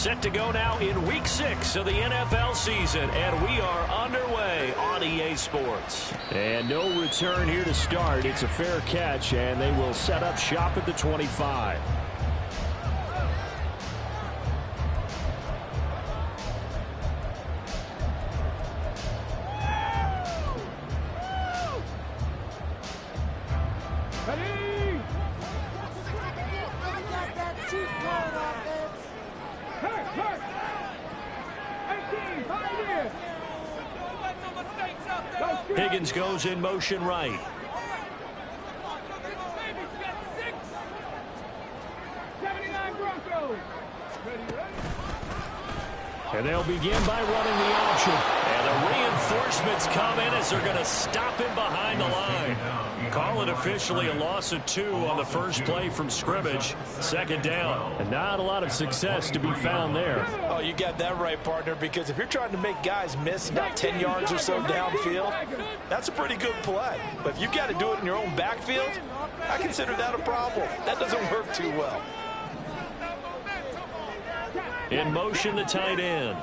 Set to go now in Week 6 of the NFL season, and we are underway on EA Sports. And no return here to start. It's a fair catch, and they will set up shop at the 25. Higgins goes in motion right. And they'll begin by running the option. And the reinforcements come in as they're going to stop him behind the line. Call it officially a loss of 2 on the first play from scrimmage. Second down. And not a lot of success to be found there. Oh, you got that right, partner, because if you're trying to make guys miss about 10 yards or so downfield, that's a pretty good play. But if you got to do it in your own backfield, I consider that a problem. That doesn't work too well. In motion, the tight end.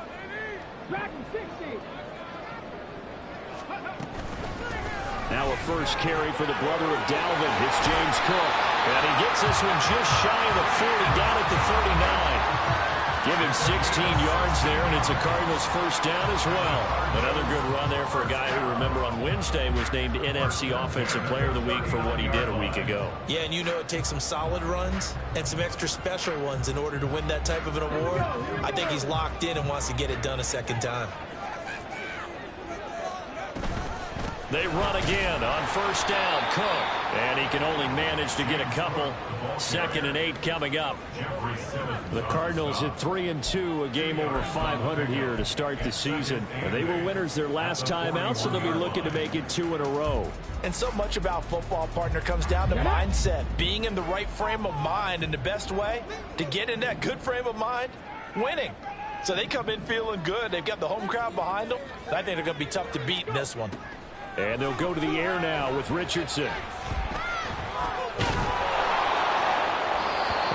Now a first carry for the brother of Dalvin. It's James Cook. And he gets this one just shy of the 40, down at the 39. Give him 16 yards there, and it's a Cardinals first down as well. Another good run there for a guy who, remember, on Wednesday was named NFC Offensive Player of the Week for what he did a week ago. Yeah, and you know it takes some solid runs and some extra special ones in order to win that type of an award. I think he's locked in and wants to get it done a second time. They run again on first down. Cook. And he can only manage to get a couple. 2nd and 8 coming up. The Cardinals at 3-2, a game over 500 here to start the season. They were winners their last time out, so they'll be looking to make it 2 in a row. And so much about football, partner, comes down to mindset. Being in the right frame of mind, and the best way to get in that good frame of mind, winning. So they come in feeling good. They've got the home crowd behind them. I think they're going to be tough to beat in this one. And they'll go to the air now with Richardson. And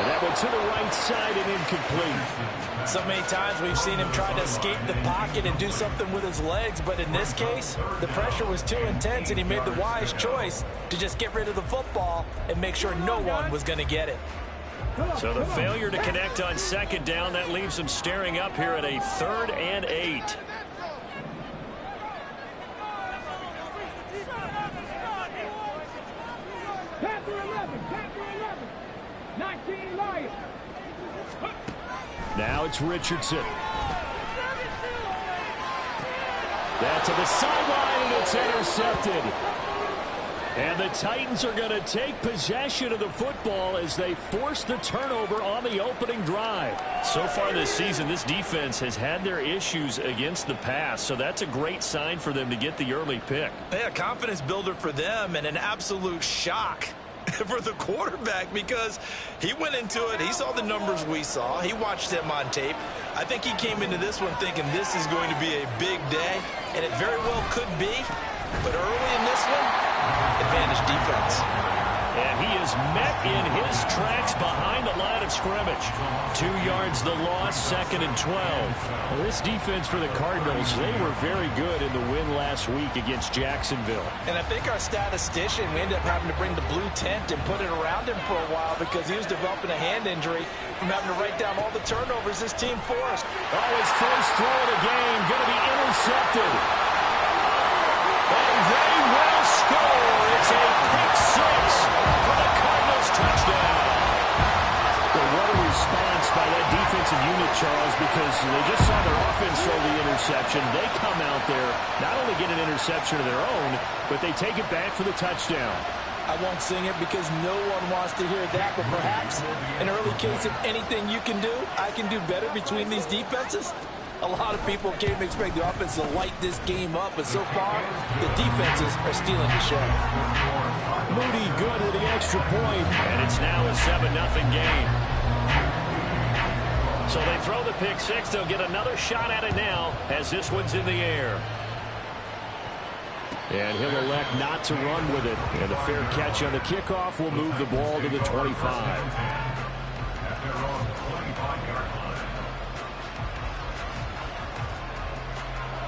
that one to the right side and incomplete. So many times we've seen him try to escape the pocket and do something with his legs, but in this case, the pressure was too intense, and he made the wise choice to just get rid of the football and make sure no one was going to get it. So the failure to connect on second down, that leaves him staring up here at a 3rd and 8. Now it's Richardson. That's to the sideline, and it's intercepted. And the Titans are going to take possession of the football as they force the turnover on the opening drive. So far this season, this defense has had their issues against the pass, so that's a great sign for them to get the early pick. Yeah, confidence builder for them, and an absolute shock for the quarterback, because he went into it, he saw the numbers we saw, he watched them on tape. I think he came into this one thinking this is going to be a big day, and it very well could be, but early in this one, advantage defense. And he is met in his tracks behind the line of scrimmage. 2 yards the loss, 2nd and 12. Well, this defense for the Cardinals, they were very good in the win last week against Jacksonville. And I think our statistician, we ended up having to bring the blue tent and put it around him for a while because he was developing a hand injury from having to write down all the turnovers this team forced. Oh, his first throw of the game going to be intercepted. And they will score. It's a pick 6 for the Cardinals touchdown. Well, what a response by that defensive unit, Charles, because they just saw their offense throw the interception. They come out there, not only get an interception of their own, but they take it back for the touchdown. I won't sing it because no one wants to hear that, but perhaps an early case of anything you can do, I can do better between these defenses. A lot of people came to expect the offense to light this game up, but so far, the defenses are stealing the show. Moody good with the extra point. And it's now a 7-0 game. So they throw the pick 6. They'll get another shot at it now as this one's in the air. And he'll elect not to run with it. And a fair catch on the kickoff will move the ball to the 25.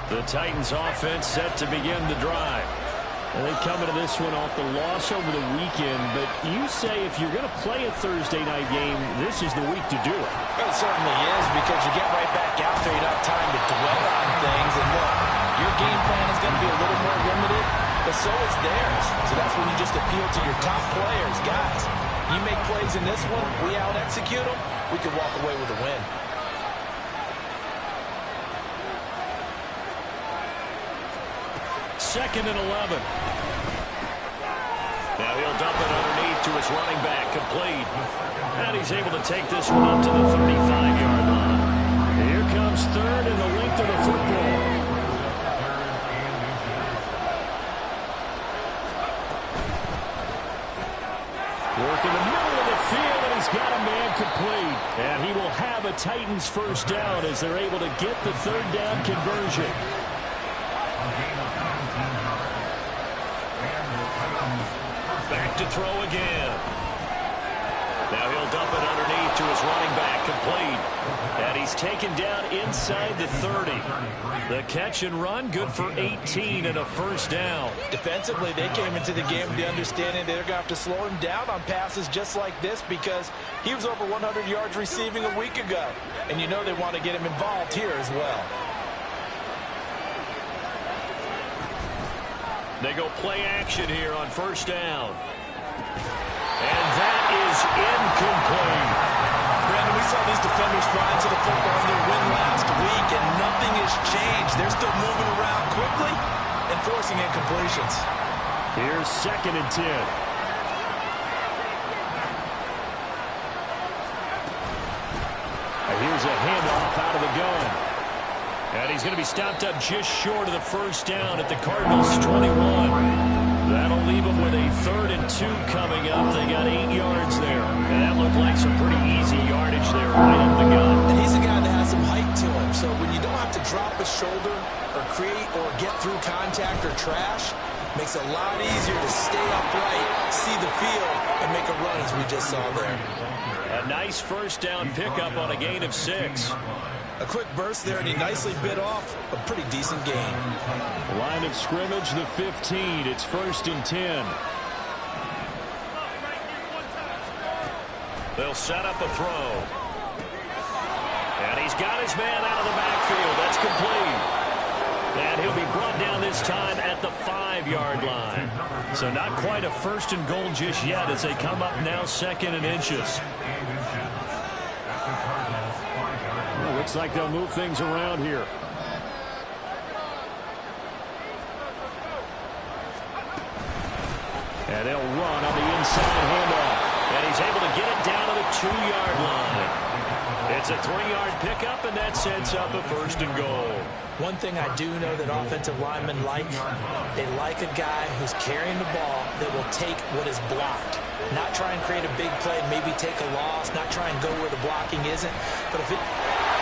The Titans offense set to begin the drive. And they come into this one off the loss over the weekend, but you say if you're going to play a Thursday night game, this is the week to do it. It certainly is, because you get right back out there. You don't have time to dwell on things. And look, your game plan is going to be a little more limited, but so is theirs. So that's when you just appeal to your top players. Guys, you make plays in this one, we out-execute them, we could walk away with a win. Second and 11. Now he'll dump it underneath to his running back, complete. And he's able to take this one up to the 35-yard line. Here comes third and the length of the football. Work in the middle of the field, and he's got a man complete. And he will have a Titans first down as they're able to get the third down conversion. Back to throw again. Now he'll dump it underneath to his running back, complete. And he's taken down inside the 30. The catch and run, good for 18 and a first down. Defensively, they came into the game with the understanding they're going to have to slow him down on passes just like this, because he was over 100 yards receiving a week ago. And you know they want to get him involved here as well. They go play action here on first down. And that is incomplete. Brandon, we saw these defenders flying to the football in their win last week, and nothing has changed. They're still moving around quickly and forcing incompletions. Here's second and 10. Here's a handoff out of the gun. And he's going to be stopped up just short of the first down at the Cardinals' 21. That'll leave them with a 3rd and 2 coming up. They got 8 yards there. And that looked like some pretty easy yardage there right up the gut. And he's a guy that has some height to him. So when you don't have to drop a shoulder or create or get through contact or trash, makes it a lot easier to stay upright, see the field, and make a run as we just saw there. A nice first down pickup on a gain of 6. A quick burst there, and he nicely bit off a pretty decent gain. Line of scrimmage, the 15. It's 1st and 10. They'll set up a throw. And he's got his man out of the backfield. That's complete. And he'll be brought down this time at the 5-yard line. So not quite a 1st and goal just yet as they come up now 2nd and inches. Looks like they'll move things around here. And they'll run on the inside handoff. And he's able to get it down to the 2-yard line. It's a 3-yard pickup, and that sets up a 1st and goal. One thing I do know that offensive linemen like, they like a guy who's carrying the ball that will take what is blocked. Not try and create a big play, maybe take a loss, not try and go where the blocking isn't. But if it...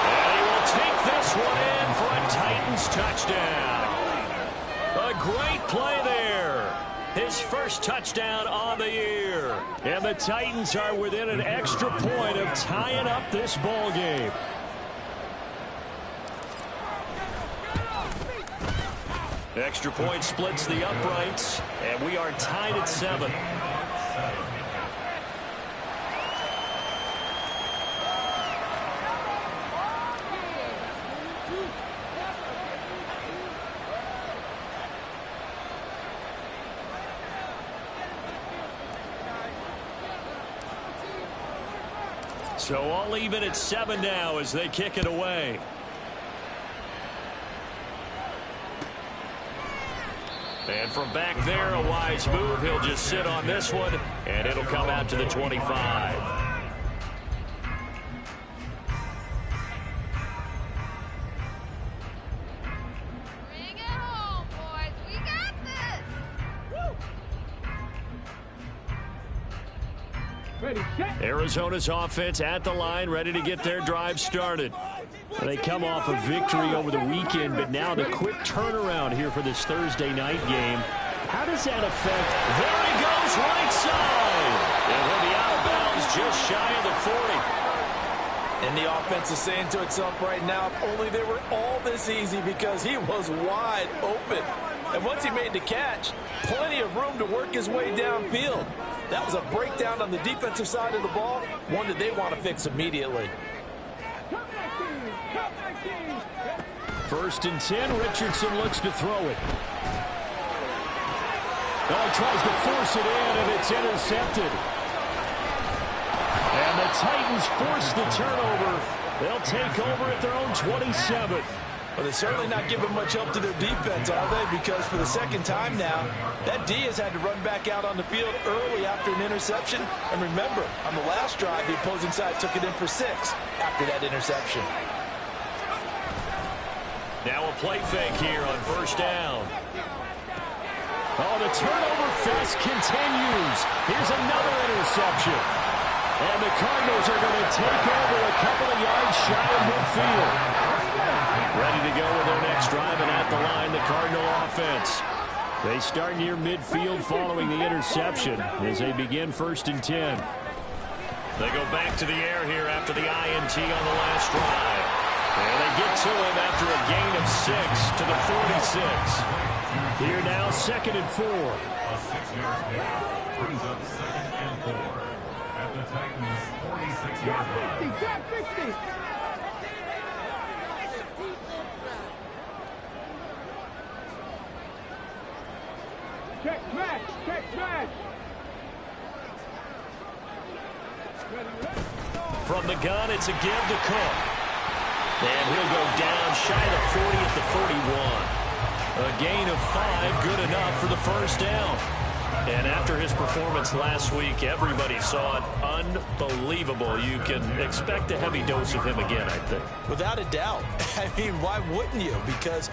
And he will take this one in for a Titans touchdown. A great play there. His first touchdown on the year. And the Titans are within an extra point of tying up this ball game. Extra point splits the uprights, and we are tied at 7. So all even at 7 now as they kick it away. And from back there, a wise move. He'll just sit on this one, and it'll come out to the 25. Arizona's offense at the line, ready to get their drive started. They come off a victory over the weekend, but now the quick turnaround here for this Thursday night game. How does that affect? There he goes, right side. And he'll be out of bounds just shy of the 40. And the offense is saying to itself right now, if only they were all this easy, because he was wide open. And once he made the catch, plenty of room to work his way downfield. That was a breakdown on the defensive side of the ball, one that they want to fix immediately. 1st and 10, Richardson looks to throw it. Oh, he tries to force it in, and it's intercepted. And the Titans force the turnover. They'll take over at their own 27. Well, they're certainly not giving much help to their defense, are they? Because for the second time now, that D has had to run back out on the field early after an interception. And remember, on the last drive, the opposing side took it in for 6 after that interception. Now a play fake here on 1st down. Oh, the turnover fest continues. Here's another interception. And the Cardinals are going to take over a couple of yards shy of midfield. Ready to go with their next drive, and at the line, the Cardinal offense. They start near midfield following the interception as they begin 1st and 10. They go back to the air here after the INT on the last drive. And they get to him after a gain of 6 to the 46. Here now, 2nd and 4. A 6-yard gain brings up 2nd and 4 at the Titans' 46-yard line. Check match, check match. From the gun, it's a give to Cook. And he'll go down shy of the 40 at the 41. A gain of 5, good enough for the 1st down. And after his performance last week, everybody saw it unbelievable. You can expect a heavy dose of him again, I think. Without a doubt. I mean, why wouldn't you? Because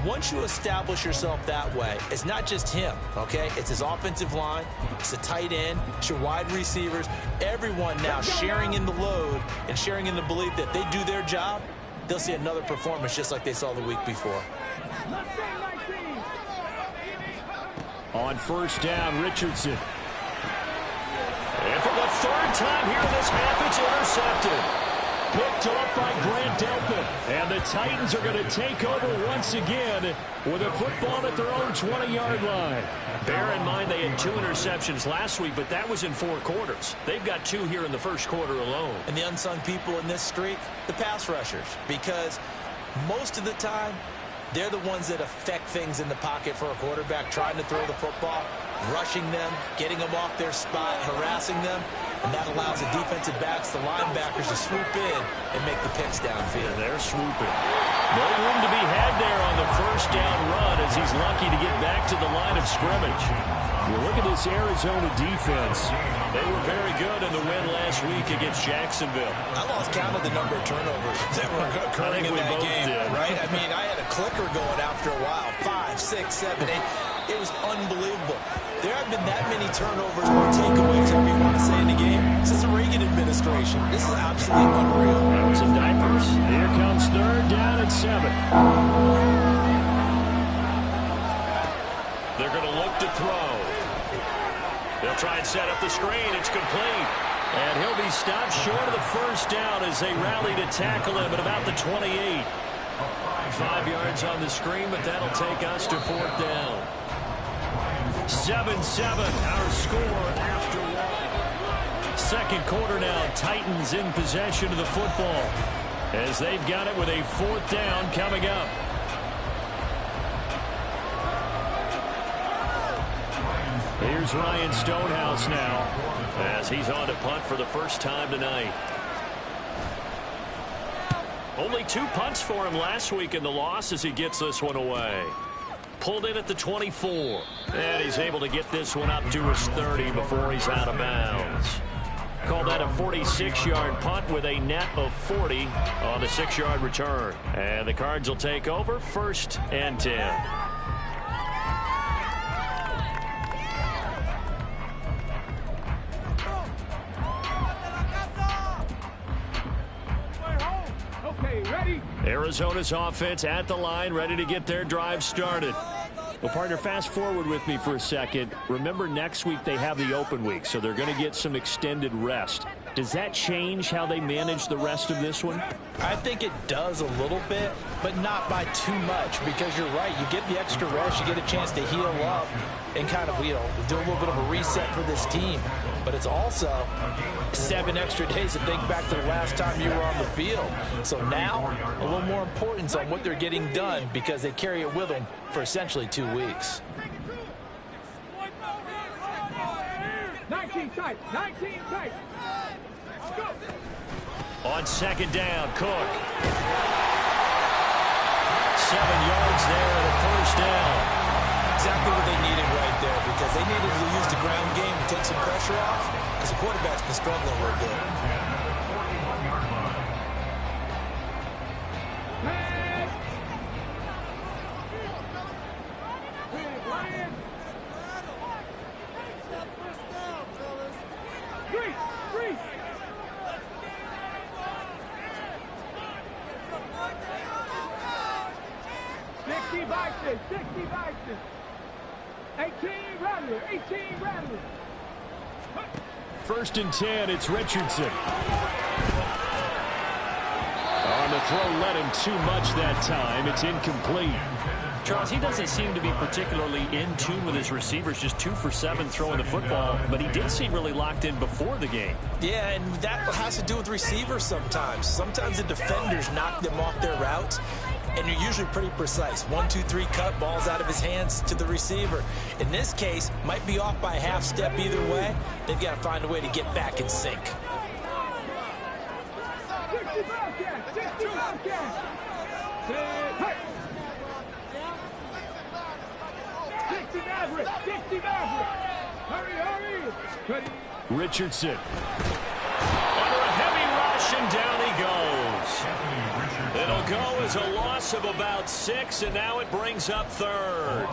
once you establish yourself that way, it's not just him, okay? It's his offensive line, it's the tight end, it's your wide receivers, everyone now sharing in the load and sharing in the belief that they do their job, they'll see another performance just like they saw the week before. On 1st down, Richardson. And for the 3rd time here in this half, it's intercepted. Picked off by Grant Delpit. And the Titans are going to take over once again with a football at their own 20-yard line. Bear in mind they had 2 interceptions last week, but that was in 4 quarters. They've got 2 here in the 1st quarter alone. And the unsung people in this streak, the pass rushers, because most of the time, they're the ones that affect things in the pocket for a quarterback, trying to throw the football, rushing them, getting them off their spot, harassing them, and that allows the defensive backs, the linebackers, to swoop in and make the picks downfield. And they're swooping. No room to be had there on the 1st down run as he's lucky to get back to the line of scrimmage. Well, look at this Arizona defense. They were very good in the win last week against Jacksonville. I lost count of the number of turnovers that were occurring in that game, right? I mean, I had a clicker going after a while. 5, 6, 7, 8. It was unbelievable. There have been that many turnovers or takeaways, however you want to say, in the game since the Reagan administration. This is absolutely unreal. That was in diapers. Here comes 3rd down and 7. They're going to look to throw. They'll try and set up the screen. It's complete. And he'll be stopped short of the 1st down as they rally to tackle him at about the 28. 5 yards on the screen, but that'll take us to 4th down. 7-7, our score after 1. 2nd quarter now, Titans in possession of the football as they've got it with a 4th down coming up. Here's Ryan Stonehouse now as he's on to punt for the 1st time tonight. Only 2 punts for him last week in the loss as he gets this one away. Pulled in at the 24. And he's able to get this one up to his 30 before he's out of bounds. Call that a 46-yard punt with a net of 40 on the 6-yard return. And the Cards will take over 1st and 10. Arizona's offense at the line, ready to get their drive started. Well, partner, fast forward with me for a second. Remember, next week they have the open week, so they're going to get some extended rest. Does that change how they manage the rest of this one? I think it does a little bit, but not by too much, because you're right. You get the extra rest, you get a chance to heal up and kind of, do a little bit of a reset for this team. But it's also 7 extra days to think back to the last time you were on the field. So now, a little more importance on what they're getting done, because they carry it with them for essentially 2 weeks. 19 tight, 19 tight. Go. On second down, Cook. 7 yards there and a first down. Exactly what they needed right there, because they needed to use the ground game to take some pressure off, because the quarterback's been struggling a little bit. Freeze. 60 boxes, 60 boxes. 18 Rattler. First and 10, it's Richardson. On the throw, led him too much that time. It's incomplete. Charles, he doesn't seem to be particularly in tune with his receivers, just 2 for 7 throwing the football, but he did seem really locked in before the game. Yeah, and that has to do with receivers sometimes. Sometimes the defenders knock them off their routes, and you're usually pretty precise. 1, 2, 3 cut, balls out of his hands to the receiver. In this case, might be off by a half step either way. They've got to find a way to get back in sync. 60 Bobcats. 60 Maverick. Hurry. Richardson. Under a heavy rush, and down he goes. It'll go as a loss of about 6, and now it brings up third.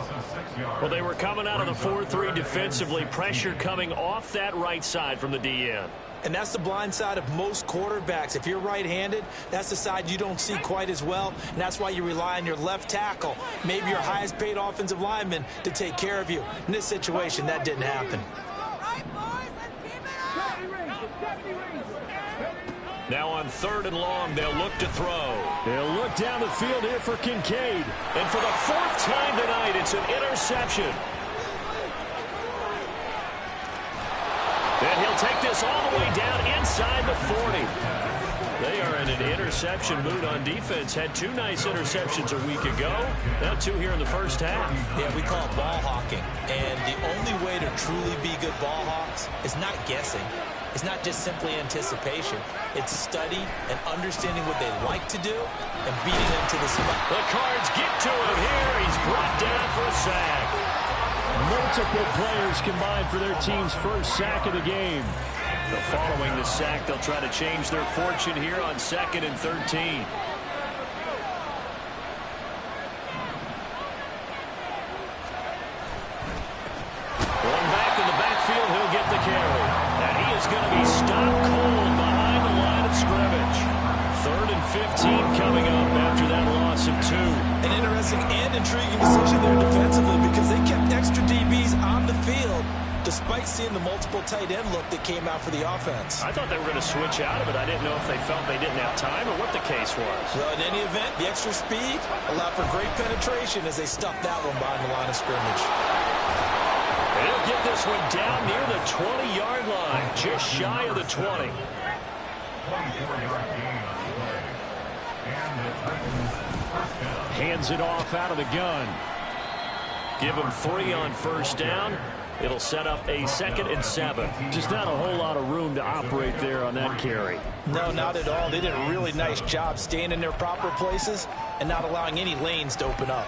Well, they were coming out of the 4-3 defensively. Pressure coming off that right side from the DN. And that's the blind side of most quarterbacks. If you're right-handed, that's the side you don't see quite as well, and that's why you rely on your left tackle, maybe your highest-paid offensive lineman, to take care of you. In this situation, that didn't happen. Now on 3rd and long, they'll look to throw. They'll look down the field here for Kincaid. And for the 4th time tonight, it's an interception. And he'll take this all the way down inside the 40. They are in an interception mood on defense. Had 2 nice interceptions a week ago. Now 2 here in the first half. Yeah, we call it ball hawking. And the only way to truly be good ball hawks is not guessing. It's not just simply anticipation. It's study and understanding what they like to do and beating them to the spot. The Cards get to him here. He's brought down for a sack. Multiple players combined for their team's first sack of the game. Following the sack, they'll try to change their fortune here on 2nd and 13. Going back in the backfield, he'll get the carry. And he is going to be stopped cold behind the line of scrimmage. 3rd and 15 coming up after that loss of 2. An interesting and intriguing decision there defensively, because they kept extra DBs on the field despite seeing the multiple tight end look that came out for the offense. I thought they were going to switch out of it. I didn't know if they felt they didn't have time or what the case was. Well, in any event, the extra speed allowed for great penetration as they stuffed that one behind the line of scrimmage. And he'll get this one down near the 20-yard line, just shy of the 20. 24-yard gain on the play. And the Titans first down. Hands it off out of the gun. Give him 3 on first down. It'll set up a 2nd and 7. Just not a whole lot of room to operate there on that carry. No, not at all. They did a really nice job staying in their proper places and not allowing any lanes to open up.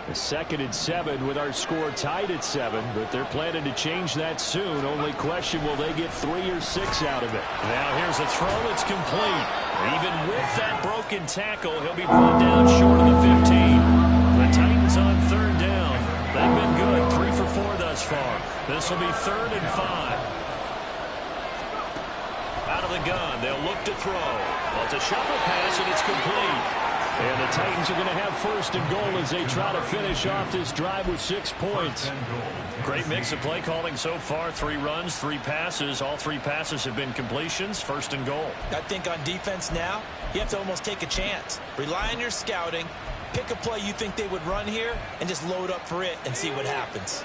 A 2nd and 7 with our score tied at 7, but they're planning to change that soon. Only question, will they get 3 or 6 out of it? Now here's a throw that's complete. Even with that broken tackle, he'll be brought down short of the 15. The Titans on 3rd down. They've been good, 3 for 4 thus far. This will be 3rd and 5. Out of the gun, they'll look to throw. Well, it's a shuffle pass, and it's complete. And the Titans are going to have first and goal as they try to finish off this drive with 6 points. Great mix of play calling so far. 3 runs, 3 passes. All 3 passes have been completions. First and goal. I think on defense now, you have to almost take a chance. Rely on your scouting. Pick a play you think they would run here and just load up for it and see what happens.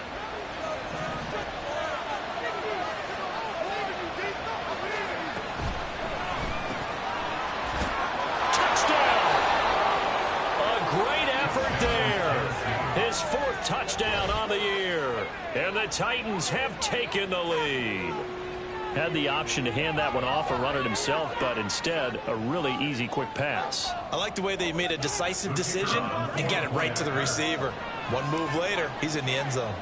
His 4th touchdown on the year. And the Titans have taken the lead. Had the option to hand that one off or run it himself, but instead, a really easy, quick pass. I like the way they made a decisive decision and get it right to the receiver. One move later, he's in the end zone.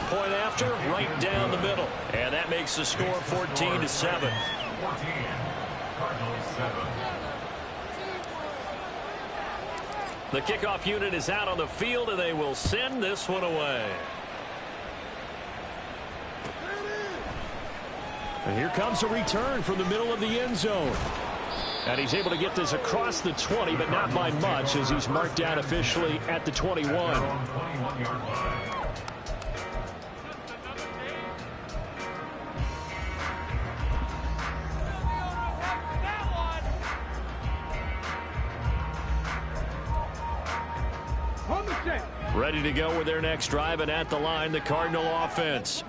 Point after, right down the middle. And that makes the score 14-7. 14, Cardinals 7. The kickoff unit is out on the field, and they will send this one away. And here comes a return from the middle of the end zone. And he's able to get this across the 20, but not by much, as he's marked down officially at the 21. 21-yard line. Ready to go with their next drive, and at the line, the Cardinal offense.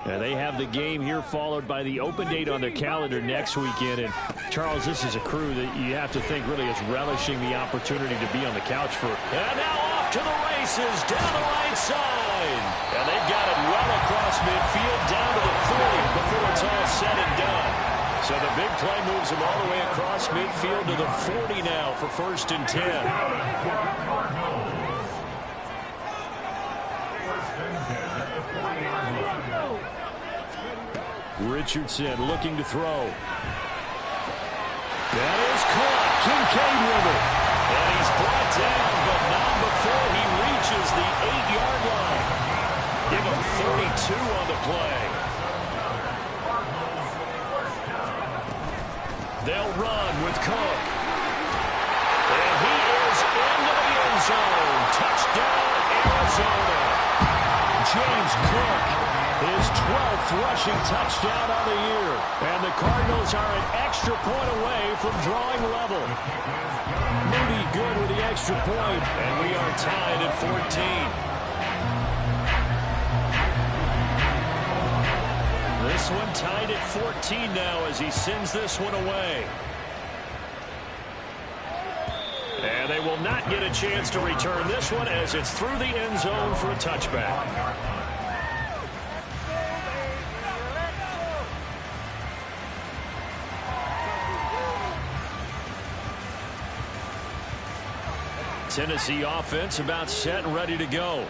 And they have the game here followed by the open date on their calendar next weekend. And, Charles, this is a crew that you have to think really is relishing the opportunity to be on the couch for. And now off to the races down the right side. And they've got it well across midfield down to the 40 before it's all said and done. So the big play moves them all the way across midfield to the 40 now for 1st and 10. Richardson looking to throw. That is caught. Kincaid with it. And he's brought down, but not before he reaches the 8-yard line. Give him 32 on the play. They'll run with Cook. And he is into the end zone. Touchdown, Arizona. James Cook, his 12th rushing touchdown on the year. And the Cardinals are an extra point away from drawing level. Moody good with the extra point, and we are tied at 14. This one tied at 14 now as he sends this one away. And they will not get a chance to return this one as it's through the end zone for a touchback. Tennessee offense about set and ready to go.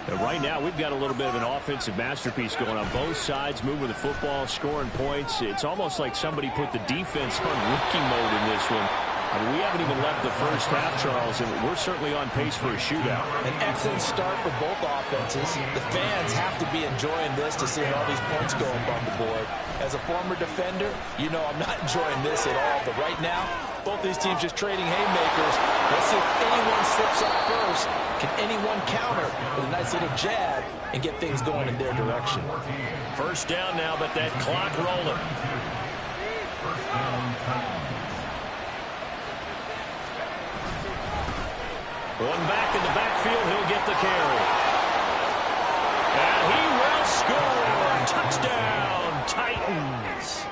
And right now, we've got a little bit of an offensive masterpiece going on both sides, moving the football, scoring points. It's almost like somebody put the defense on rookie mode in this one. I mean, we haven't even left the first half, Charles, and we're certainly on pace for a shootout. An excellent start for both offenses. The fans have to be enjoying this to see all these points go up on the board. As a former defender, you know I'm not enjoying this at all. But right now, both these teams just trading haymakers. Let's see if anyone slips up first. Can anyone counter with a nice little jab and get things going in their direction? First down now, but that clock rolling. One back in the backfield, he'll get the carry. And he will score. Touchdown, Titans.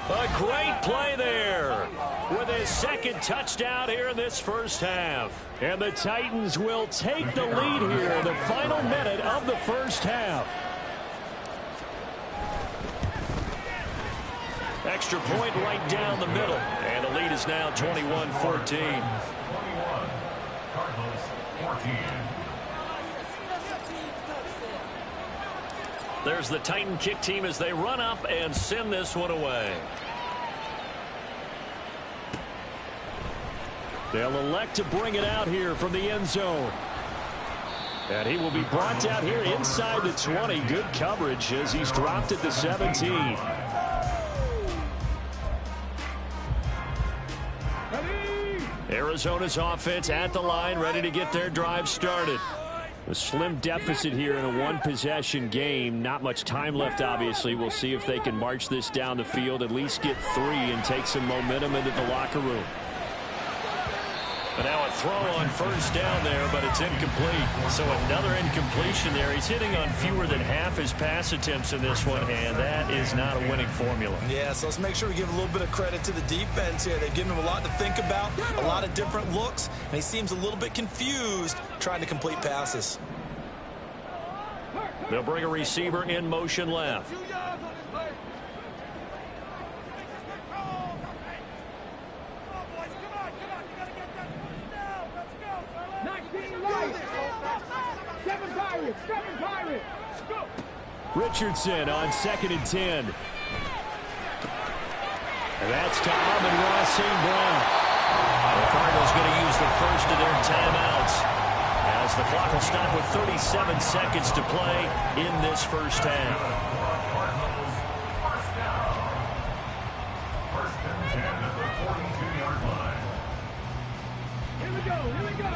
A great play there with his 2nd touchdown here in this first half. And the Titans will take the lead here in the final minute of the first half. Extra point right down the middle. And the lead is now 21-14. Cardinals 14. There's the Titan kick team as they run up and send this one away. They'll elect to bring it out here from the end zone. And he will be brought down here inside the 20. Good coverage as he's dropped at the 17. Ready? Arizona's offense at the line, ready to get their drive started. A slim deficit here in a one-possession game. Not much time left, obviously. We'll see if they can march this down the field, at least get 3 and take some momentum into the locker room. But now a throw on first down there, but it's incomplete. So another incompletion there. He's hitting on fewer than half his pass attempts in this one, and that is not a winning formula. Yeah, so let's make sure we give a little bit of credit to the defense here. They've given him a lot to think about, a lot of different looks, and he seems a little bit confused trying to complete passes. They'll bring a receiver in motion left. Richardson on 2nd and 10. And that's to Amon-Ra St. Brown. The Cardinals going to use the first of their timeouts as the clock will stop with 37 seconds to play in this first half. First and 10 at the 42-yard line. Here we go. Here we go.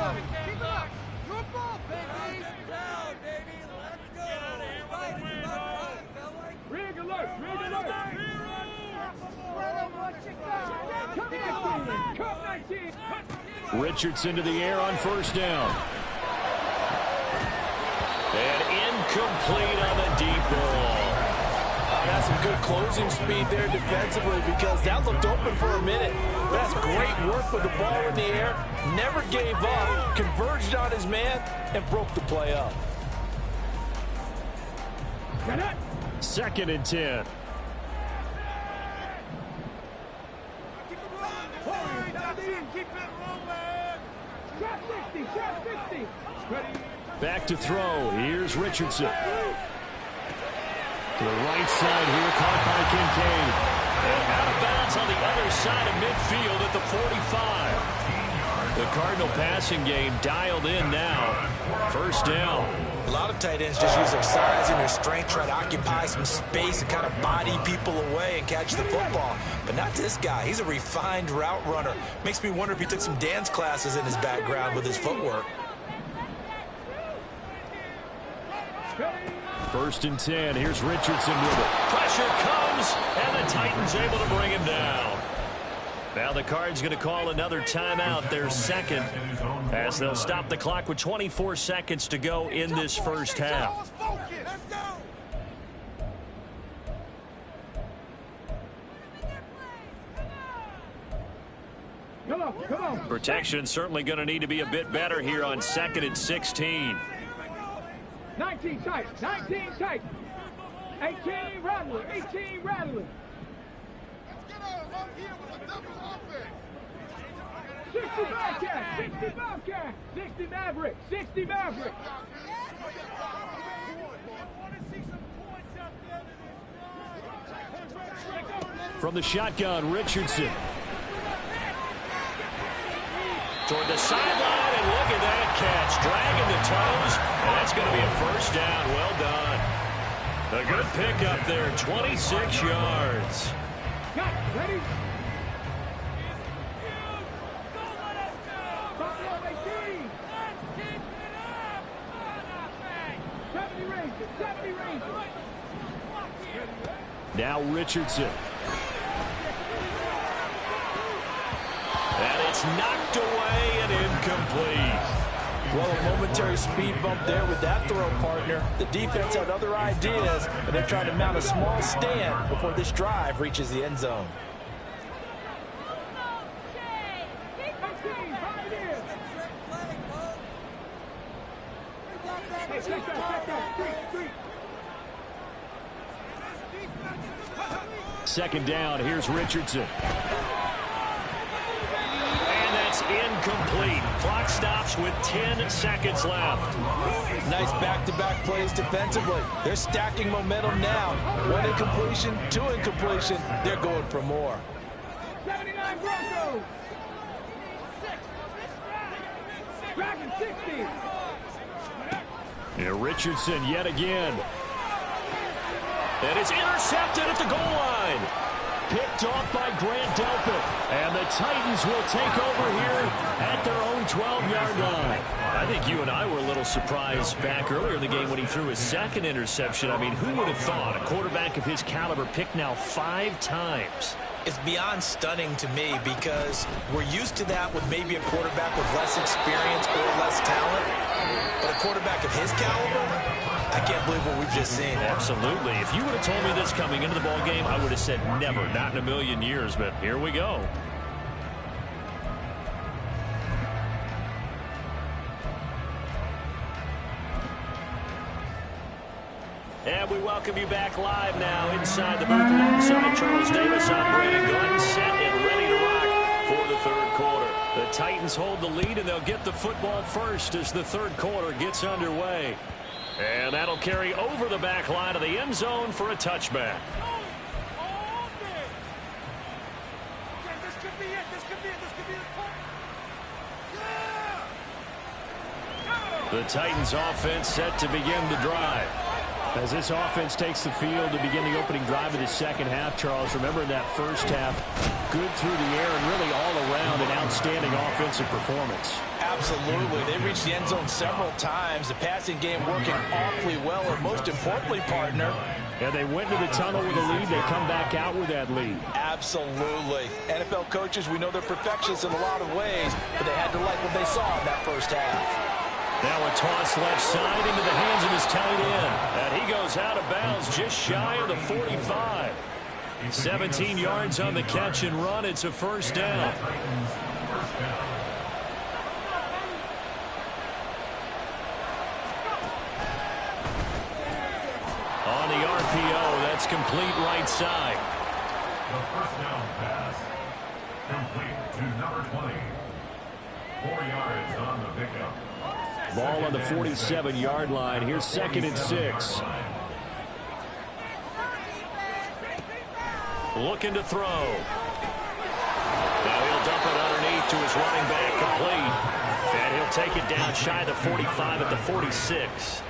Keep it up. Good ball, baby. Down, baby. Let's go. Right, it's about time, fella. Rig alert. Rig alert. Spread them what you got. Come 19. Richardson to the air on first down. And incomplete on the deep ball. That's some good closing speed there defensively because that looked open for a minute. That's great work with the ball in the air. Never gave up, converged on his man, and broke the play up. 2nd and 10. Keep it rolling. Shot 60. Shot 60. Ready. Back to throw. Here's Richardson. To the right side here, caught by Kincaid. And out of bounds on the other side of midfield at the 45. The Cardinal passing game dialed in now. First down. A lot of tight ends just use their size and their strength, try to occupy some space and kind of body people away and catch the football. But not this guy. He's a refined route runner. Makes me wonder if he took some dance classes in his background with his footwork. First and 10. Here's Richardson with it. Pressure comes, and the Titans able to bring him down. Now the Cards going to call another timeout, their second, as they'll stop the clock with 24 seconds to go in this first half. Come on. Come on. Protection certainly going to need to be a bit better here on 2nd and 16. 19 tight. 19 tight. 18 rattler. 18 rattler. 60 Bobcat. 60 Bobcat. 60 Maverick. 60 Maverick. From the shotgun, Richardson. Toward the sideline, and look at that catch. Dragging the toes, and that's going to be a first down. Well done. A good pickup there, 26 yards. Got it. Ready? Now Richardson. And it's knocked away and incomplete. Well, a momentary speed bump there with that throw, partner. The defense had other ideas, and they're trying to mount a small stand before this drive reaches the end zone. Second down, here's Richardson. And that's incomplete. Clock stops with 10 seconds left. Nice back-to-back plays defensively. They're stacking momentum now. One incompletion, two incompletion. They're going for more. 79 Broncos. Dragon 60. Yeah, Richardson yet again. And it's intercepted at the goal line. picked off by Grant Delpit. And the Titans will take over here at their own 12-yard line. I think you and I were a little surprised back earlier in the game when he threw his second interception. I mean, who would have thought a quarterback of his caliber picked now 5 times? It's beyond stunning to me because we're used to that with maybe a quarterback with less experience or less talent. But a quarterback of his caliber, I can't believe what we've just seen. Absolutely. If you would have told me this coming into the ball game, I would have said never, not in a million years. But here we go. And we welcome you back live now inside the booth alongside Charles Davis. I'm Brandon Glenn, set and ready to rock for the third quarter. The Titans hold the lead, and they'll get the football first as the third quarter gets underway. And that'll carry over the back line of the end zone for a touchback. This could be it. This could be it. This could be the point. The Titans offense set to begin the drive. As this offense takes the field to begin the opening drive of the second half, Charles, remember in that first half, good through the air and really all around an outstanding offensive performance. Absolutely. They reached the end zone several times. The passing game working awfully well, and most importantly, partner. And they went to the tunnel with a lead. They come back out with that lead. Absolutely. NFL coaches, we know they're perfectionists in a lot of ways, but they had to like what they saw in that first half. Now a toss left side into the hands of his tight end. And he goes out of bounds just shy of the 45. 17 yards on the catch and run. It's a first down. On the RPO, that's complete right side. The first down pass, complete to number 20. 4 yards on the pickup. Ball on the 47-yard line. Here's 2nd and 6. Looking to throw. Now he'll dump it underneath to his running back, complete. And he'll take it down shy of the 45 at the 46.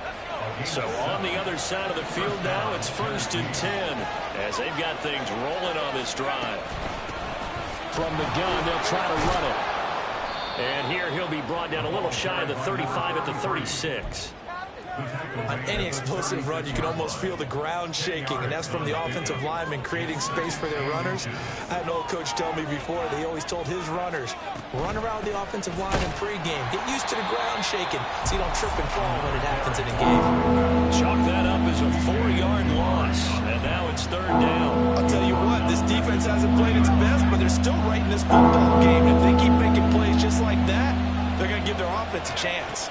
So on the other side of the field now, it's 1st and 10 as they've got things rolling on this drive. From the gun, they'll try to run it. And here he'll be brought down a little shy of the 35 at the 36. On any explosive run, you can almost feel the ground shaking, and that's from the offensive linemen creating space for their runners. I had an old coach tell me before that he always told his runners, run around the offensive line in pregame. Get used to the ground shaking so you don't trip and fall when it happens in a game. Chalk that up as a 4-yard loss, and now it's 3rd down. I'll tell you what, this defense hasn't played its best, but they're still right in this football game. If they keep making plays just like that, they're going to give their offense a chance.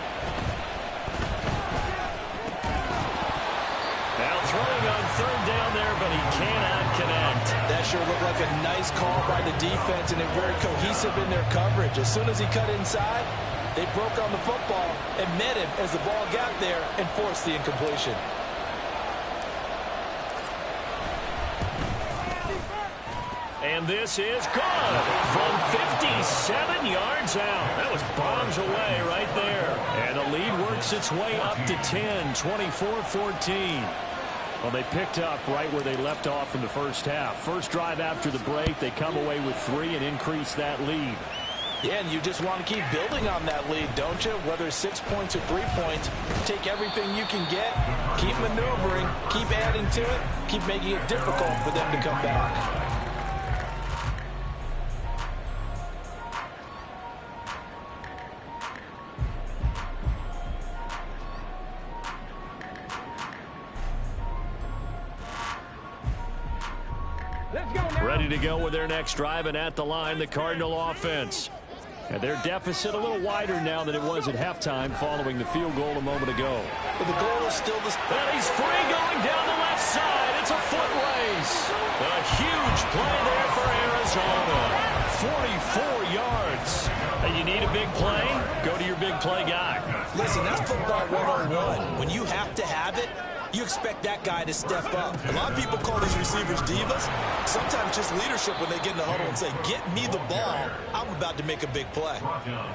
Throwing on 3rd down there, but he cannot connect. That sure looked like a nice call by the defense, and they're very cohesive in their coverage. As soon as he cut inside, they broke on the football and met him as the ball got there and forced the incompletion. And this is good from 57 yards out. That was bombs away right there. And the lead works its way up to 10, 24-14. Well, they picked up right where they left off in the first half. First drive after the break, they come away with 3 and increase that lead. Yeah, and you just want to keep building on that lead, don't you? Whether it's 6 points or 3 points, take everything you can get, keep maneuvering, keep adding to it, keep making it difficult for them to come back. Ready to go with their next drive, and at the line, the Cardinal offense. And their deficit a little wider now than it was at halftime following the field goal a moment ago. But the goal is still the... And he's free going down the left side. It's a foot race. A huge play there for Arizona. 44 yards. And you need a big play? Go to your big play guy. Listen, that's football 101. When you have to have it, you expect that guy to step up. A lot of people call these receivers divas. Sometimes just leadership when they get in the huddle and say, get me the ball. I'm about to make a big play.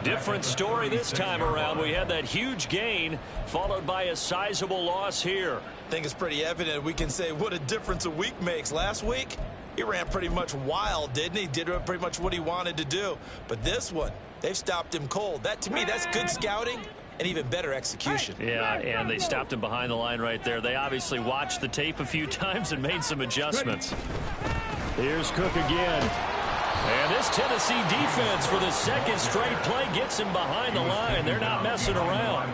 Different story this time around. We had that huge gain followed by a sizable loss here. I think it's pretty evident we can say what a difference a week makes. Last week, he ran pretty much wild, didn't he? Did pretty much what he wanted to do. But this one, they've stopped him cold. That, to me, that's good scouting and even better execution. Yeah, and they stopped him behind the line right there. They obviously watched the tape a few times and made some adjustments. Here's Cook again. And this Tennessee defense for the second straight play gets him behind the line. They're not messing around.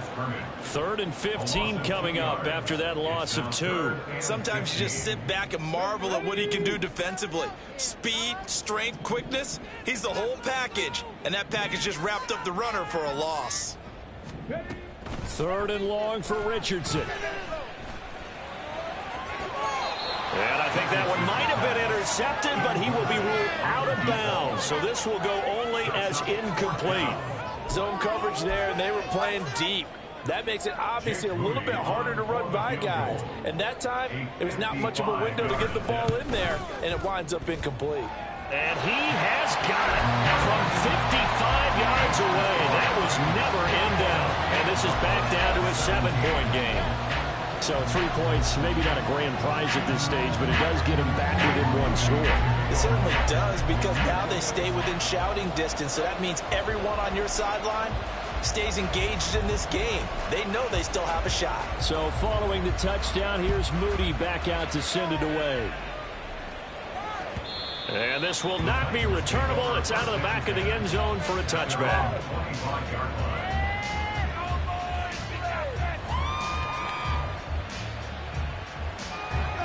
3rd and 15 coming up after that loss of 2. Sometimes you just sit back and marvel at what he can do defensively. Speed, strength, quickness. He's the whole package. And that package just wrapped up the runner for a loss. 3rd and long for Richardson. And I think that one might have been intercepted, but he will be ruled out of bounds. So this will go only as incomplete. Zone coverage there, and they were playing deep. That makes it obviously a little bit harder to run by guys. And that time, there was not much of a window to get the ball in there, and it winds up incomplete. And he has got it from 55 yards away. That was never in doubt. And this is back down to a 7-point game. So 3 points, maybe not a grand prize at this stage, but it does get him back within 1 score. It certainly does, because now they stay within shouting distance. So that means everyone on your sideline stays engaged in this game. They know they still have a shot. So following the touchdown, here's Moody back out to send it away. And this will not be returnable. It's out of the back of the end zone for a touchback.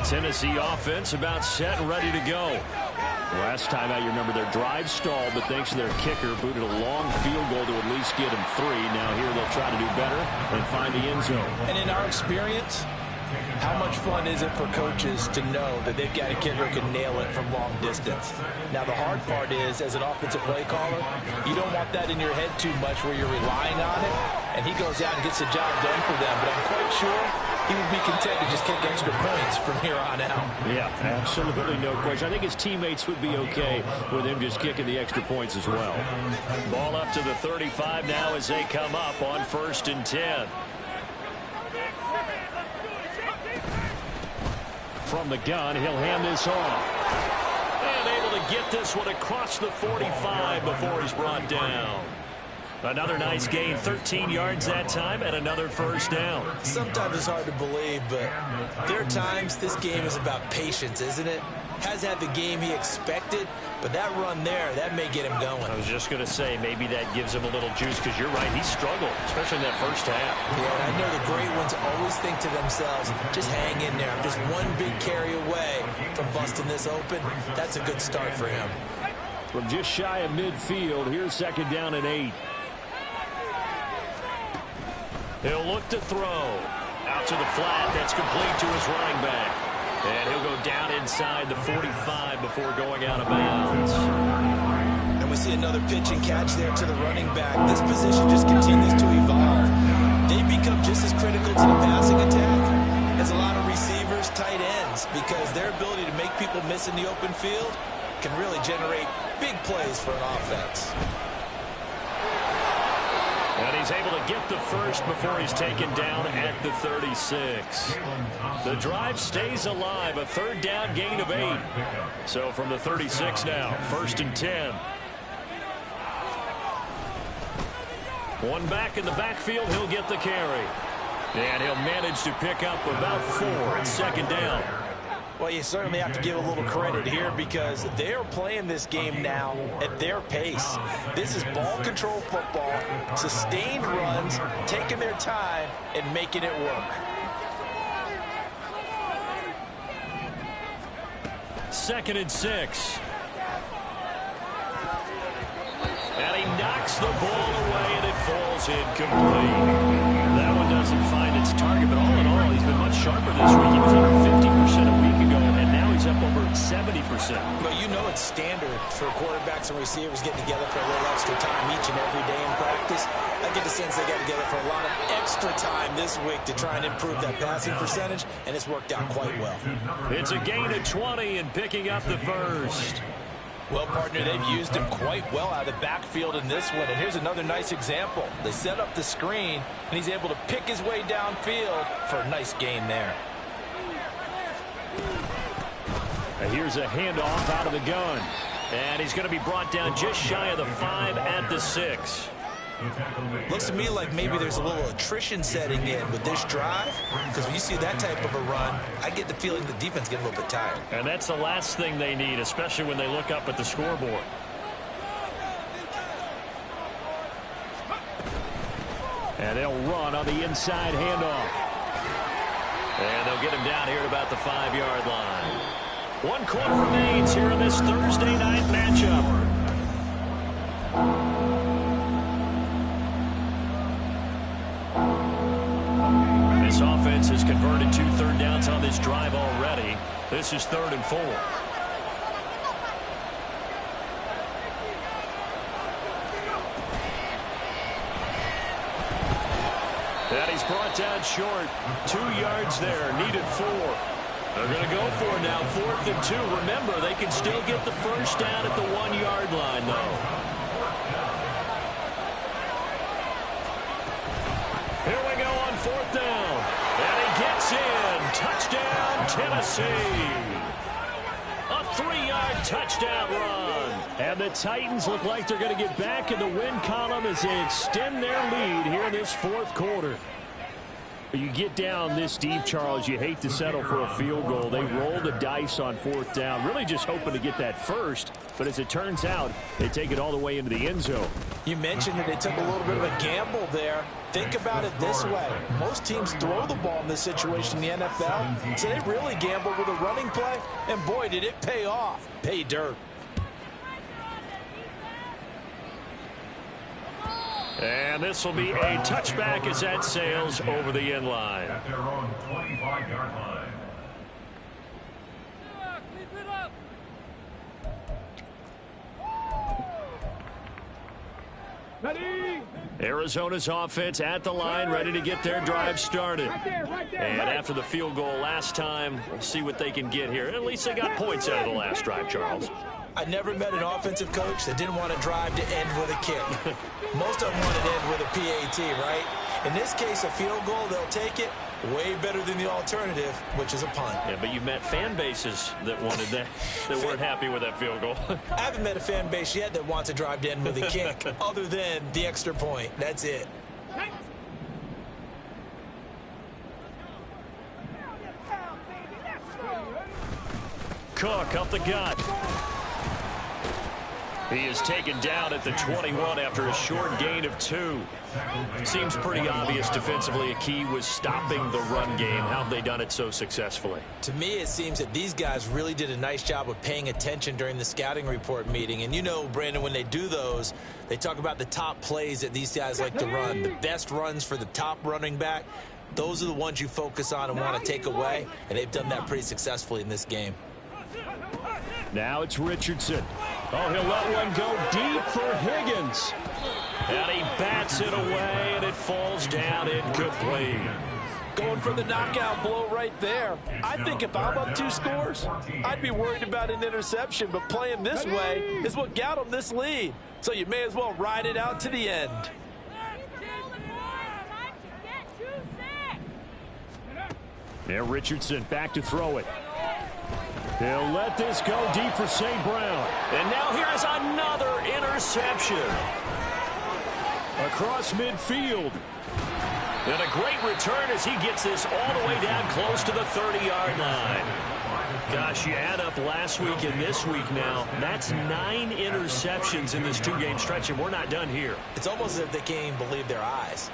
Tennessee offense about set and ready to go. Last time out, you remember their drive stalled, but thanks to their kicker, booted a long field goal to at least get him 3. Now here they'll try to do better and find the end zone. And in our experience, how much fun is it for coaches to know that they've got a kicker who can nail it from long distance? Now, the hard part is, as an offensive play caller, you don't want that in your head too much where you're relying on it, and he goes out and gets the job done for them. But I'm quite sure he would be content to just kick extra points from here on out. Yeah, absolutely no question. I think his teammates would be okay with him just kicking the extra points as well. Ball up to the 35 now as they come up on 1st and 10. From the gun, he'll hand this off. And able to get this one across the 45 before he's brought down. Another nice gain, 13 yards that time, and another 1st down. Sometimes it's hard to believe, but there are times this game is about patience, isn't it? Has had the game he expected, but that run there, that may get him going. I was just going to say, maybe that gives him a little juice, because you're right, he struggled, especially in that 1st half. Yeah, and I know the great ones always think to themselves, just hang in there. I'm just one big carry away from busting this open. That's a good start for him. From just shy of midfield, here's 2nd down and 8. He'll look to throw. Out to the flat. That's complete to his running back. And he'll go down inside the 45 before going out of bounds. And we see another pitch and catch there to the running back. This position just continues to evolve. They become just as critical to the passing attack as a lot of receivers, tight ends, because their ability to make people miss in the open field can really generate big plays for an offense. And he's able to get the 1st before he's taken down at the 36. The drive stays alive, a 3rd down gain of 8. So from the 36 now, 1st and 10. One back in the backfield, he'll get the carry. And he'll manage to pick up about 4 at 2nd down. Well, you certainly have to give a little credit here because they're playing this game now at their pace. This is ball control football, sustained runs, taking their time and making it work. 2nd and 6. And he knocks the ball away and it falls incomplete. That one doesn't find its target, but all in all, he's been much sharper this week. He was under 50% a week ago, and now he's up over 70%. But you know it's standard for quarterbacks and receivers getting together for a little extra time each and every day in practice. I get the sense they got together for a lot of extra time this week to try and improve that passing percentage, and it's worked out quite well. It's a gain of 20 and picking up the 1st. Well, partner, they've used him quite well out of the backfield in this one. And here's another nice example. They set up the screen, and he's able to pick his way downfield for a nice gain there. Here's a handoff out of the gun. And he's going to be brought down just shy of the 5 at the 6. Looks to me like maybe there's a little attrition setting in with this drive, because when you see that type of a run, I get the feeling the defense getting a little bit tired. And that's the last thing they need, especially when they look up at the scoreboard. And they'll run on the inside handoff. And they'll get him down here at about the 5-yard line. 1 quarter remains here in this Thursday night matchup. This offense has converted 2 third downs on this drive already. This is 3rd and 4. And he's brought down short. 2 yards there. Needed 4. They're going to go for it now. 4th and 2. Remember, they can still get the first down at the 1-yard line, though. Here we go on 4th down. And he gets in. Touchdown, Tennessee. A 3-yard touchdown run. And the Titans look like they're going to get back in the win column as they extend their lead here in this 4th quarter. You get down this deep, Charles, you hate to settle for a field goal. They roll the dice on 4th down, really just hoping to get that first. But as it turns out, they take it all the way into the end zone. You mentioned that they took a little bit of a gamble there. Think about it this way. Most teams throw the ball in this situation in the NFL, so they really gamble with a running play. And boy, did it pay off. Pay dirt. And this will be a touchback as that sails over the end line. At their own 25-yard line. Keep it up. Ready? Arizona's offense at the line, ready to get their drive started. Right there, And after the field goal last time, we'll see what they can get here. At least they got points out of the last drive, Charles. I never met an offensive coach that didn't want to drive to end with a kick. Most of them want to end with a PAT, right? In this case, a field goal, they'll take it. Way better than the alternative, which is a punt. Yeah, but you met fan bases that wanted that, that weren't happy with that field goal. I haven't met a fan base yet that wants to drive to end with a kick, other than the extra point. That's it. Cook up the gut. He is taken down at the 21 after a short gain of 2. Seems pretty obvious defensively. A key was stopping the run game. How have they done it so successfully? To me, it seems that these guys really did a nice job of paying attention during the scouting report meeting. And you know, Brandon, when they do those, they talk about the top plays that these guys like to run. The best runs for the top running back. Those are the ones you focus on and want to take away. And they've done that pretty successfully in this game. Now it's Richardson. Oh, he'll let one go deep for Higgins. And he bats it away, and it falls down incomplete. Going for the knockout blow right there. I think if I'm up 2 scores, I'd be worried about an interception, but playing this way is what got them this lead. So you may as well ride it out to the end. Now Richardson back to throw it. He'll let this go deep for St. Brown. And now here's another interception. Across midfield. And a great return as he gets this all the way down close to the 30-yard line. Gosh, you add up last week and this week now. That's 9 interceptions in this 2-game stretch, and we're not done here. It's almost as if they can't even believe their eyes.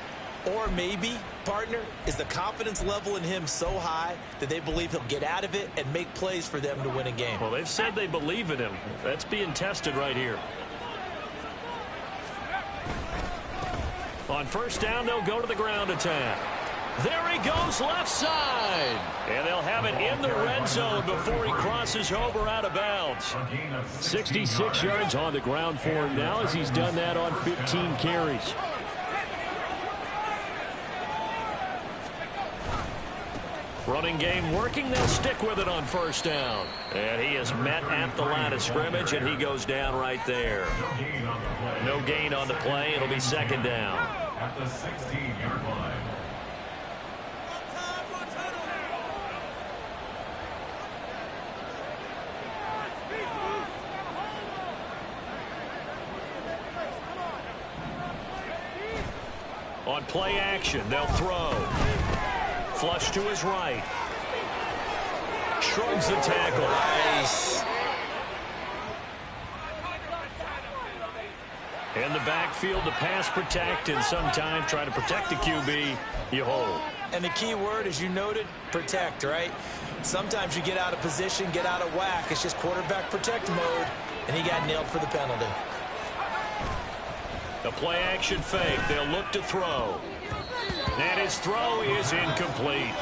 Or maybe, partner, is the confidence level in him so high that they believe he'll get out of it and make plays for them to win a game. Well, they've said they believe in him. That's being tested right here. On 1st down, they'll go to the ground attack. There he goes left side. And they'll have it in the red zone before he crosses over out of bounds. 66 yards on the ground for him now as he's done that on 15 carries. Running game working. They'll stick with it on 1st down. And he is met at the line of scrimmage, and he goes down right there. No gain on the play. It'll be 2nd down. At the 16-yard line. On play action, they'll throw. Flush to his right. Shrugs the tackle. Nice. In the backfield to pass protect, and sometimes try to protect the QB, you hold. And the key word, as you noted, protect, right? Sometimes you get out of position, get out of whack. It's just quarterback protect mode, and he got nailed for the penalty. The play action fake. They'll look to throw. And his throw is incomplete.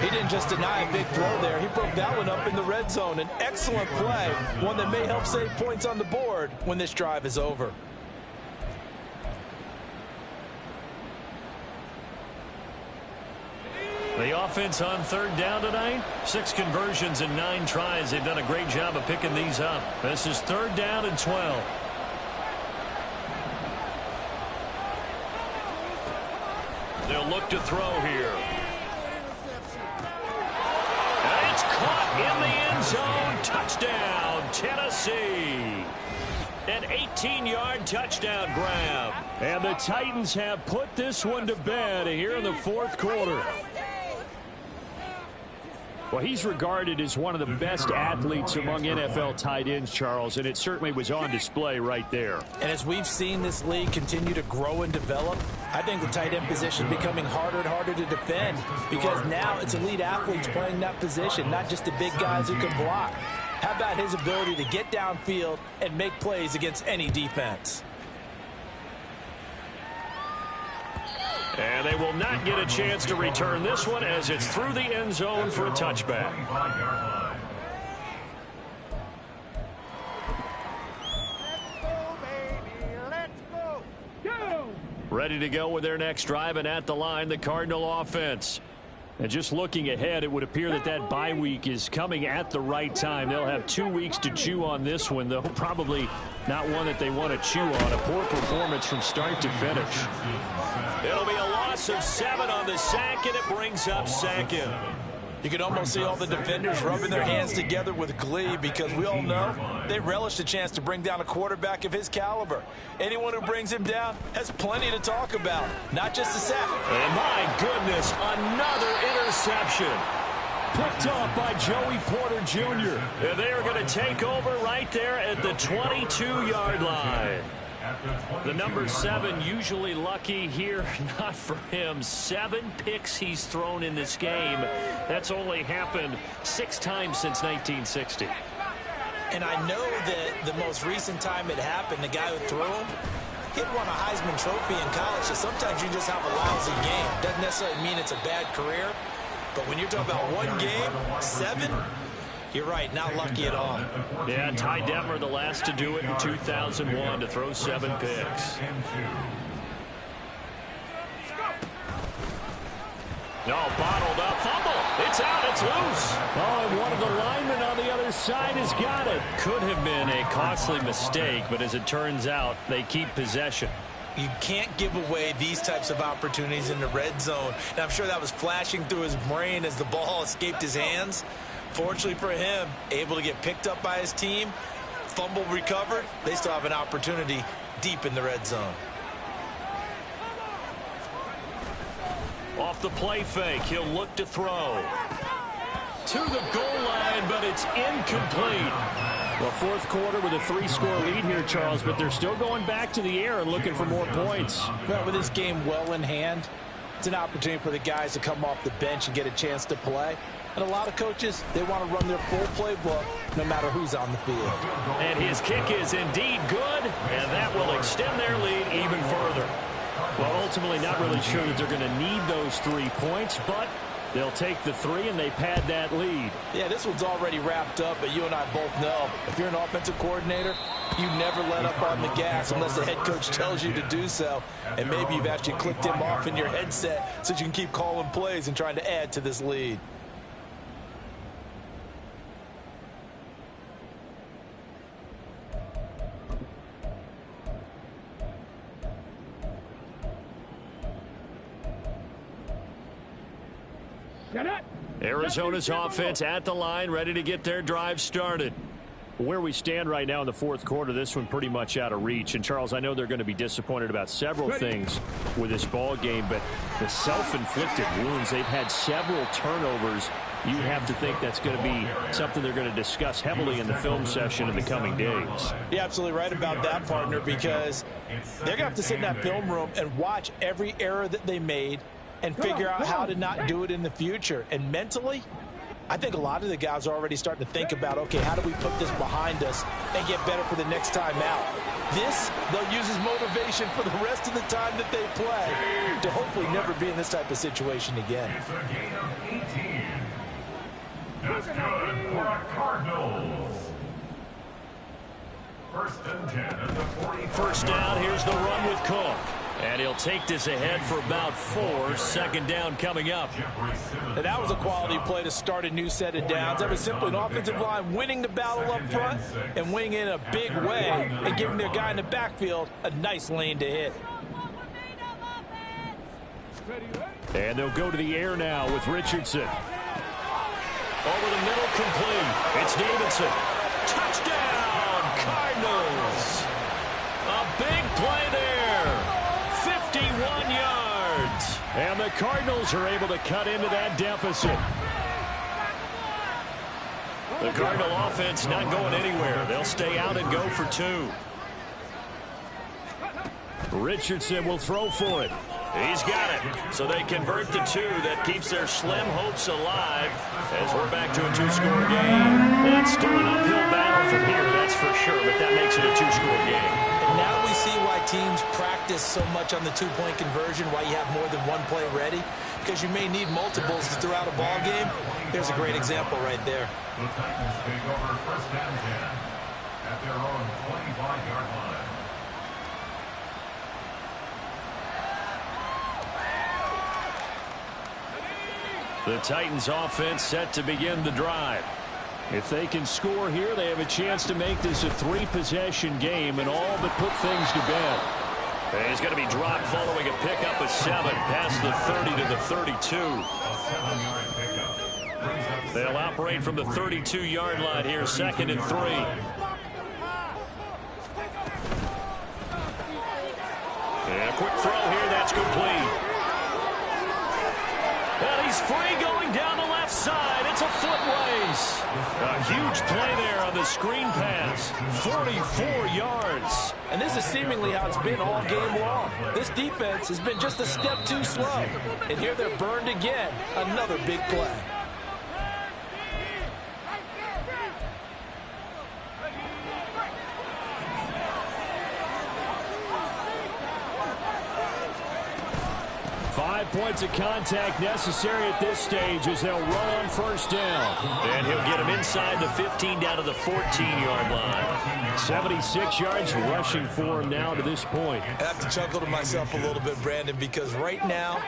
He didn't just deny a big throw there. He broke that one up in the red zone. An excellent play, one that may help save points on the board when this drive is over. The offense on third down tonight, 6 conversions and 9 tries. They've done a great job of picking these up. This is third down and 12. They'll look to throw here. And it's caught in the end zone. Touchdown, Tennessee. An 18-yard touchdown grab. And the Titans have put this one to bed here in the fourth quarter. Well, he's regarded as one of the best athletes among NFL tight ends, Charles, and it certainly was on display right there. And as we've seen this league continue to grow and develop, I think the tight end position is becoming harder and harder to defend because now it's elite athletes playing that position, not just the big guys who can block. How about his ability to get downfield and make plays against any defense? And they will not get a chance to return this one as it's through the end zone for a touchback. Ready to go with their next drive, and at the line, the Cardinal offense. And just looking ahead, it would appear that that bye week is coming at the right time. They'll have 2 weeks to chew on this one, though probably not one that they want to chew on. A poor performance from start to finish. It'll be a loss of 7 on the sack, and it brings up second. You can almost see all the defenders rubbing their hands together with glee because we all know they relish the chance to bring down a quarterback of his caliber. Anyone who brings him down has plenty to talk about, not just a sack. And my goodness, another interception. Picked off by Joey Porter Jr. And they are going to take over right there at the 22-yard line. The number 7 usually lucky here, not for him. 7 picks he's thrown in this game. That's only happened 6 times since 1960. And I know that the most recent time it happened, the guy who threw him, he won a Heisman Trophy in college. So sometimes you just have a lousy game. Doesn't necessarily mean it's a bad career. But when you're talking about one game, 7, you're right, not lucky at all. Yeah, Ty Detmer, the last to do it in 2001, to throw 7 picks. No, bottled up, fumble. It's out, it's loose. Oh, and one of the linemen on the other side has got it. Could have been a costly mistake, but as it turns out, they keep possession. You can't give away these types of opportunities in the red zone. And I'm sure that was flashing through his brain as the ball escaped his hands. Fortunately for him, able to get picked up by his team, fumble recovered. They still have an opportunity deep in the red zone. Off the play fake, he'll look to throw. To the goal line, but it's incomplete. Well, fourth quarter with a 3-score lead here, Charles, but they're still going back to the air and looking for more points. Well, with this game well in hand, it's an opportunity for the guys to come off the bench and get a chance to play. And a lot of coaches, they want to run their full playbook no matter who's on the field. And his kick is indeed good, and that will extend their lead even further. Well, ultimately not really sure that they're going to need those 3 points, but they'll take the 3 and they pad that lead. Yeah, this one's already wrapped up, but you and I both know if you're an offensive coordinator, you never let up on the gas unless the head coach tells you to do so. And maybe you've actually clicked him off in your headset so you can keep calling plays and trying to add to this lead. Arizona's offense at the line, ready to get their drive started. Where we stand right now in the fourth quarter, this one pretty much out of reach. And, Charles, I know they're going to be disappointed about several things with this ball game, but the self-inflicted wounds, they've had several turnovers. You have to think that's going to be something they're going to discuss heavily in the film session in the coming days. You're absolutely right about that, partner, because they're going to have to sit in that film room and watch every error that they made and figure out how to not do it in the future. And mentally, I think a lot of the guys are already starting to think about, okay, how do we put this behind us and get better for the next time out? This, they'll use as motivation for the rest of the time that they play to hopefully never be in this type of situation again. It's a gain of 18. That's good for a Cardinals. First and 10 at the 45. First down, here's the run with Cook. And he'll take this ahead for about 4. Second down coming up. And that was a quality play to start a new set of downs. That was simply an offensive line winning the battle up front and winning in a big way and giving their guy in the backfield a nice lane to hit. And they'll go to the air now with Richardson. Over the middle, complete. It's Davidson. Touchdown, Cardinals. A big play there. 51 yards. And the Cardinals are able to cut into that deficit. The Cardinal offense not going anywhere. They'll stay out and go for 2. Richardson will throw for it. He's got it. So they convert the 2. That keeps their slim hopes alive as we're back to a 2-score game. That's still an uphill battle from here, that's for sure, but that makes it a 2-score game. And now we see why teams practice so much on the 2-point conversion, why you have more than one play ready, because you may need multiples throughout a ball game. There's a great example right there. The Titans take over first and 10 at their own 25-yard line. The Titans offense set to begin the drive. If they can score here, they have a chance to make this a 3-possession game and all but put things to bed. And he's going to be dropped following a pickup of 7 past the 30 to the 32. They'll operate from the 32-yard line here, 2nd and 3. And a quick throw here, that's complete. And he's free going down the left side. It's a foot race. A huge play there on the screen pass. 44 yards. And this is seemingly how it's been all game long. This defense has been just a step too slow. And here they're burned again. Another big play. Points of contact necessary at this stage as they'll run on first down. And he'll get him inside the 15 down to the 14-yard line. 76 yards rushing for him now to this point. I have to chuckle to myself a little bit, Brandon, because right now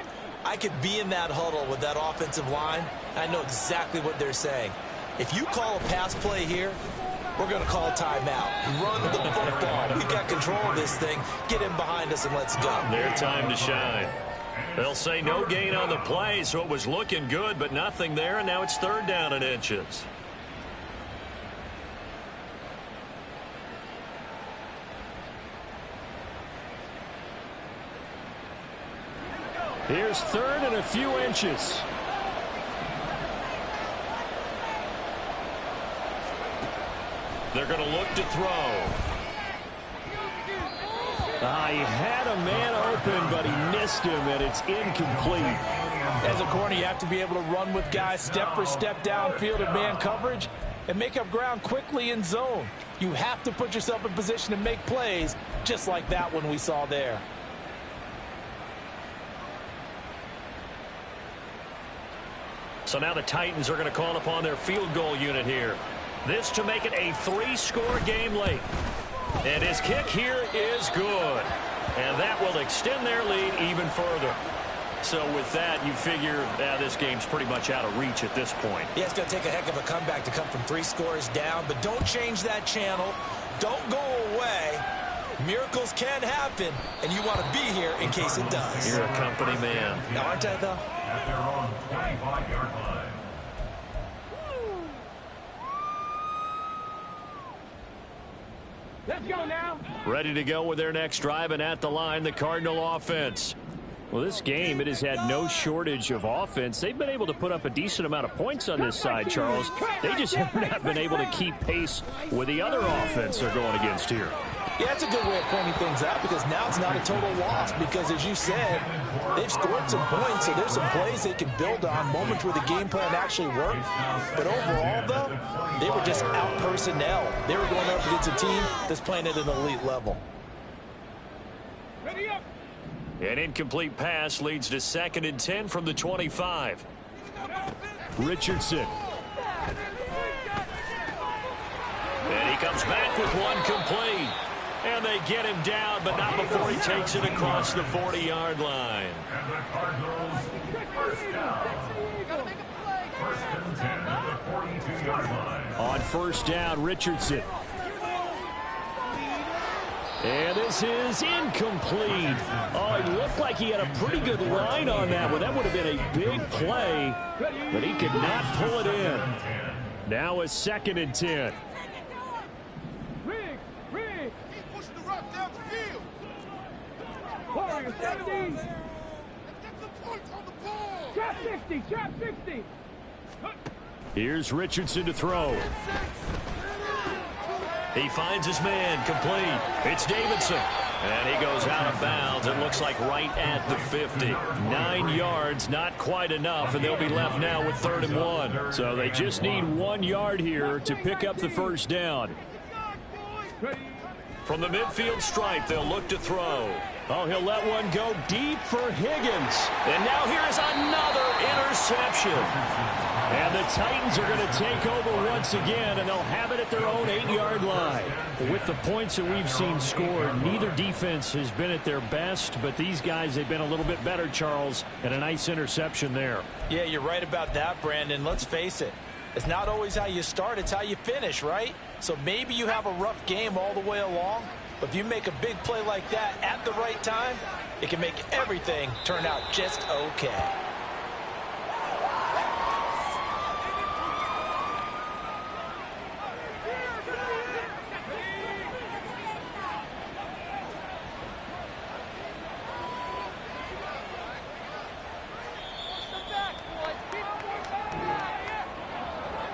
I could be in that huddle with that offensive line. And I know exactly what they're saying. If you call a pass play here, we're going to call a timeout. Run the football. We've got control of this thing. Get him behind us and let's go. Their time to shine. They'll say no gain on the play, so it was looking good, but nothing there, and now it's 3rd down and inches. Here's 3rd and a few inches. They're going to look to throw. He had a man open, but he missed him, and it's incomplete. As a corner, you have to be able to run with guys step for step downfield in man coverage and make up ground quickly in zone. You have to put yourself in position to make plays, just like that one we saw there. So now the Titans are going to call upon their field goal unit here. This to make it a 3-score game late. And his kick here is good. And that will extend their lead even further. So with that, you figure this game's pretty much out of reach at this point. Yeah, it's going to take a heck of a comeback to come from 3 scores down. But don't change that channel. Don't go away. Miracles can happen, and you want to be here in case it does. You're a company man. Now, aren't I, though? At their own 25-yard line. Let's go now. Ready to go with their next drive, and at the line, the Cardinal offense. Well, this game, it has had no shortage of offense. They've been able to put up a decent amount of points on this side, Charles. They just have not been able to keep pace with the other offense they're going against here. Yeah, that's a good way of pointing things out, because now it's not a total loss, because as you said, they've scored some points, so there's some plays they can build on, moments where the game plan actually worked. But overall, though, they were just out personnel. They were going up against a team that's playing at an elite level. Ready up. An incomplete pass leads to 2nd and 10 from the 25. Richardson. And he comes back with one complete. And they get him down, but not before he takes it across the 40-yard line. And the Cardinals first down. First and 10 at the 42-yard line. On first down, Richardson. And this is incomplete. Oh, it looked like he had a pretty good line on that one. That would have been a big play, but he could not pull it in. Now a 2nd and 10. Rig. Pushing the rock down the field. Warrior 70. Let's get some points on the ball. Trap 60. Trap 60. Here's Richardson to throw. He finds his man, complete. It's Davidson. And he goes out of bounds. It looks like right at the 50. 9 yards, not quite enough, and they'll be left now with 3rd and 1. So they just need 1 yard here to pick up the first down. From the midfield stripe, they'll look to throw. Oh, he'll let one go deep for Higgins. And now here's another interception. And the Titans are going to take over once again, and they'll have it at their own 8-yard line. With the points that we've seen scored, neither defense has been at their best, but these guys, they've been a little bit better, Charles, and a nice interception there. Yeah, you're right about that, Brandon. Let's face it. It's not always how you start, it's how you finish, right? So maybe you have a rough game all the way along, but if you make a big play like that at the right time, it can make everything turn out just okay.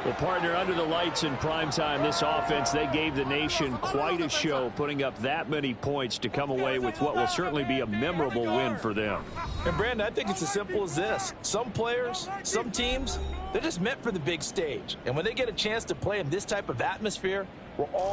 Well, partner, under the lights in primetime, this offense, they gave the nation quite a show, putting up that many points to come away with what will certainly be a memorable win for them. And, Brandon, I think it's as simple as this. Some players, some teams, they're just meant for the big stage. And when they get a chance to play in this type of atmosphere, we're all